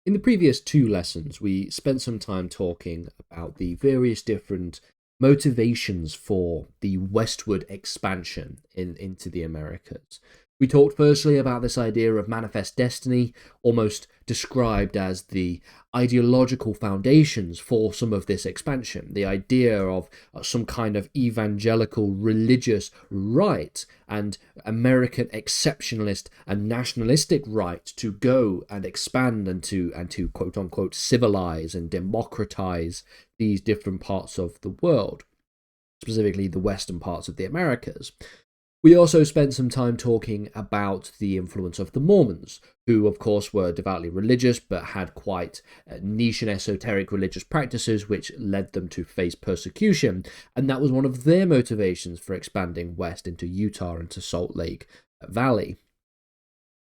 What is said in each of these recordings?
In the previous two lessons, we spent some time talking about the various different motivations for the westward expansion into the Americas. We talked firstly about this idea of manifest destiny, almost described as the ideological foundations for some of this expansion. The idea of some kind of evangelical religious right and American exceptionalist and nationalistic right to go and expand and to quote unquote civilize and democratize these different parts of the world, specifically the western parts of the Americas. We also spent some time talking about the influence of the Mormons, who of course were devoutly religious but had quite niche and esoteric religious practices which led them to face persecution, and that was one of their motivations for expanding west into Utah and to Salt Lake Valley.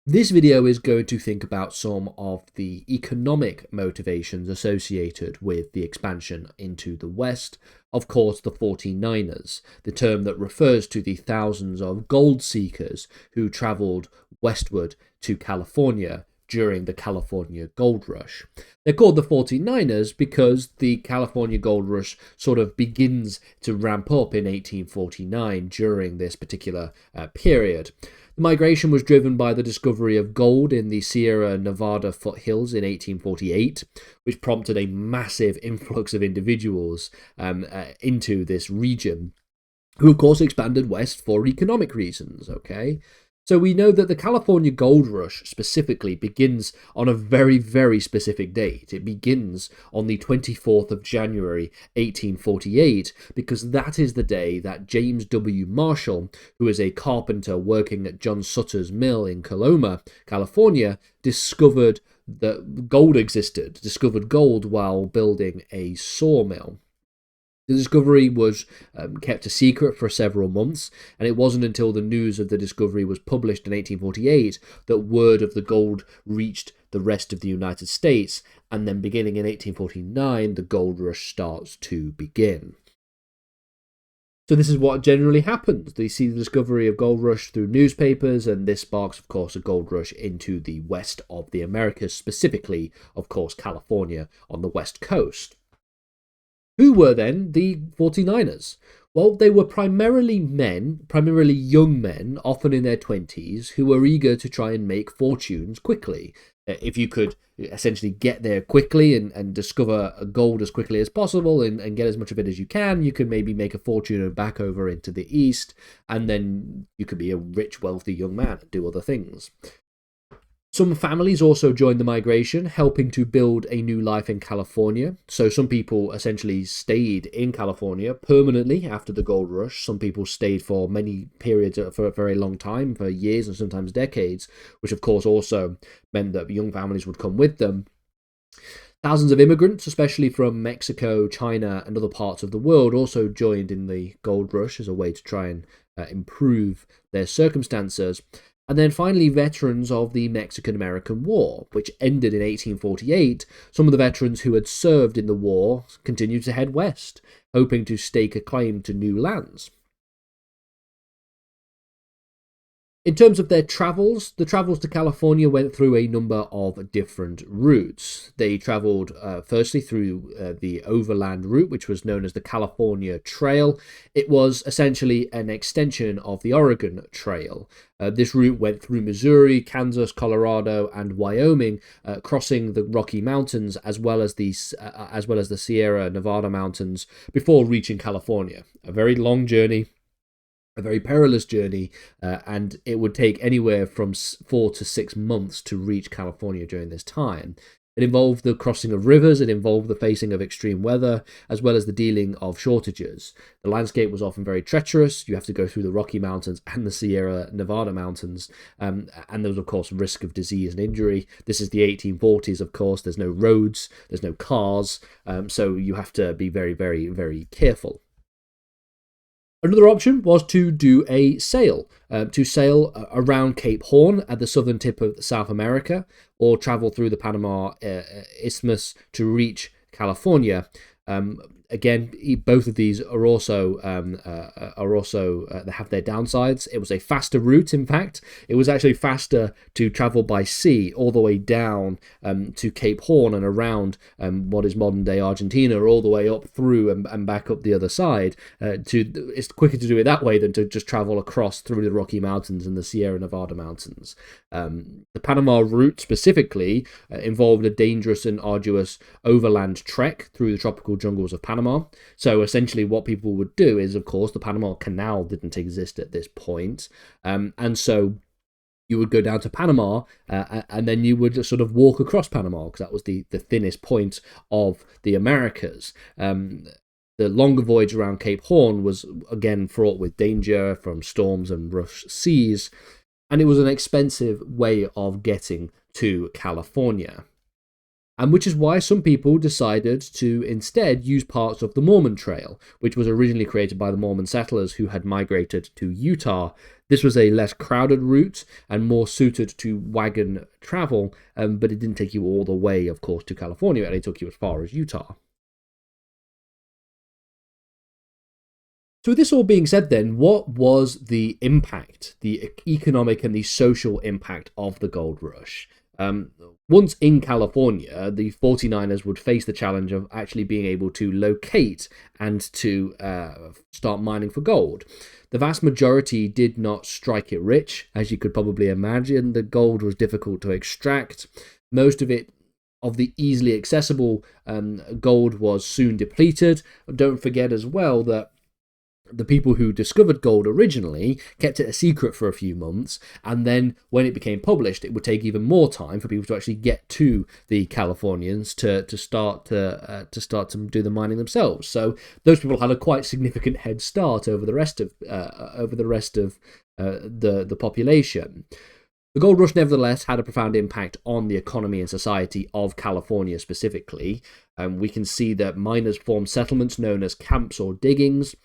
This video is going to think about some of the economic motivations associated with the expansion into the West. Of course, the 49ers, the term that refers to the thousands of gold seekers who traveled westward to California during the California Gold Rush. They're called the 49ers because the California Gold Rush sort of begins to ramp up in 1849 during this particular period. The migration was driven by the discovery of gold in the Sierra Nevada foothills in 1848, which prompted a massive influx of individuals into this region, who of course expanded west for economic reasons, okay? So we know that the California Gold Rush specifically begins on a very, very specific date. It begins on the 24th of January, 1848, because that is the day that James W. Marshall, who is a carpenter working at John Sutter's mill in Coloma, California, discovered that gold existed, discovered gold while building a sawmill. The discovery was kept a secret for several months, and it wasn't until the news of the discovery was published in 1848 that word of the gold reached the rest of the United States, and then beginning in 1849, the gold rush starts to begin. So this is what generally happens. They see the discovery of gold rush through newspapers, and this sparks, of course, a gold rush into the west of the Americas, specifically, of course, California on the west coast. Who were then the 49ers? Well, they were primarily young men, often in their 20s, who were eager to try and make fortunes quickly. If you could essentially get there quickly and discover gold as quickly as possible and get as much of it as you could maybe make a fortune and back over into the east, and then you could be a rich, wealthy young man and do other things. Some families also joined the migration, helping to build a new life in California. So some people essentially stayed in California permanently after the gold rush. Some people stayed for many periods, for a very long time, for years and sometimes decades, which of course also meant that young families would come with them. Thousands of immigrants, especially from Mexico, China, and other parts of the world, also joined in the gold rush as a way to try and improve their circumstances. And then finally, veterans of the Mexican-American War, which ended in 1848. Some of the veterans who had served in the war continued to head west, hoping to stake a claim to new lands. In terms of their travels, the travels to California went through a number of different routes. They traveled firstly through the overland route, which was known as the California Trail. It was essentially an extension of the Oregon Trail. This route went through Missouri, Kansas, Colorado, and Wyoming, crossing the Rocky Mountains as well as the Sierra Nevada mountains before reaching California. A very long journey. A very perilous journey, and it would take anywhere from 4 to 6 months to reach California during this time. It involved the crossing of rivers, it involved the facing of extreme weather, as well as the dealing of shortages. The landscape was often very treacherous. You have to go through the Rocky Mountains and the Sierra Nevada mountains, and there was, of course, risk of disease and injury. This is the 1840s, of course. There's no roads, there's no cars, so you have to be very, very, very careful. Another option was to do a sail, around Cape Horn at the southern tip of South America, or travel through the Panama Isthmus to reach California. Again, both of these are also they have their downsides. It was a faster route. In fact, it was actually faster to travel by sea all the way down to Cape Horn and around what is modern day Argentina, all the way up through and back up the other side. It's quicker to do it that way than to just travel across through the Rocky Mountains and the Sierra Nevada mountains. The Panama route specifically involved a dangerous and arduous overland trek through the tropical jungles of Panama. So essentially what people would do is, of course, the Panama Canal didn't exist at this point. And so you would go down to Panama and then you would sort of walk across Panama, because that was the thinnest point of the Americas. The longer voyage around Cape Horn was, again, fraught with danger from storms and rough seas, and it was an expensive way of getting to California. And which is why some people decided to instead use parts of the Mormon Trail, which was originally created by the Mormon settlers who had migrated to Utah. This was a less crowded route and more suited to wagon travel, but it didn't take you all the way, of course, to California. It only took you as far as Utah. So with this all being said then, what was the impact, the economic and the social impact of the gold rush? Once in California, the 49ers would face the challenge of actually being able to locate and to start mining for gold. The vast majority did not strike it rich, as you could probably imagine. The gold was difficult to extract. Most of it, of the easily accessible gold, was soon depleted. Don't forget as well that the people who discovered gold originally kept it a secret for a few months, and then when it became published, it would take even more time for people to actually get to the Californians to start to do the mining themselves. So those people had a quite significant head start over the rest of the population. The gold rush, nevertheless, had a profound impact on the economy and society of California specifically. We can see that miners formed settlements known as camps or diggings.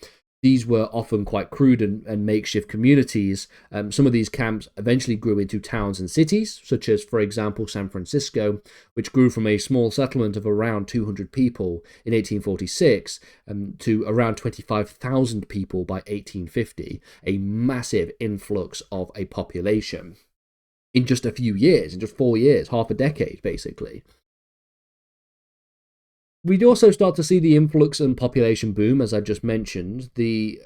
These were often quite crude and makeshift communities. Some of these camps eventually grew into towns and cities, such as, for example, San Francisco, which grew from a small settlement of around 200 people in 1846 to around 25,000 people by 1850, a massive influx of a population in just a few years, in just 4 years, half a decade, basically. We'd also start to see the influx and population boom, as I just mentioned. The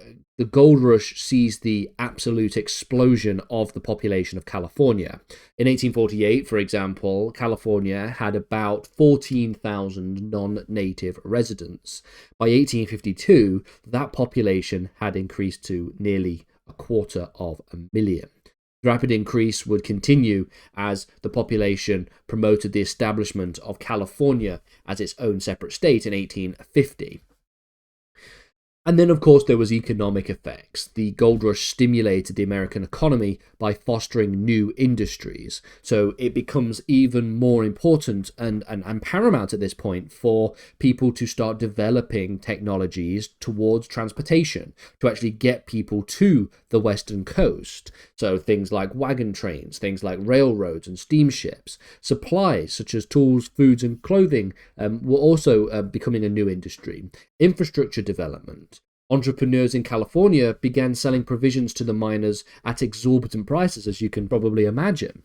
gold rush sees the absolute explosion of the population of California. In 1848, for example, California had about 14,000 non-native residents. By 1852, that population had increased to nearly 250,000. The rapid increase would continue as the population promoted the establishment of California as its own separate state in 1850. And then, of course, there was economic effects. The gold rush stimulated the American economy by fostering new industries. So it becomes even more important and paramount at this point for people to start developing technologies towards transportation, to actually get people to the western coast. So things like wagon trains, things like railroads and steamships. Supplies such as tools, foods and clothing were also becoming a new industry. Infrastructure development. Entrepreneurs in California began selling provisions to the miners at exorbitant prices, as you can probably imagine.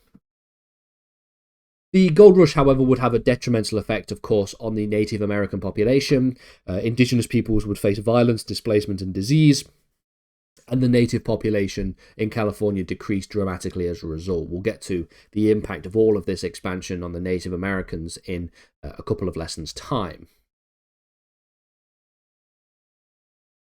The gold rush, however, would have a detrimental effect, of course, on the Native American population. Indigenous peoples would face violence, displacement, and disease. And the native population in California decreased dramatically as a result. We'll get to the impact of all of this expansion on the Native Americans in a couple of lessons' time.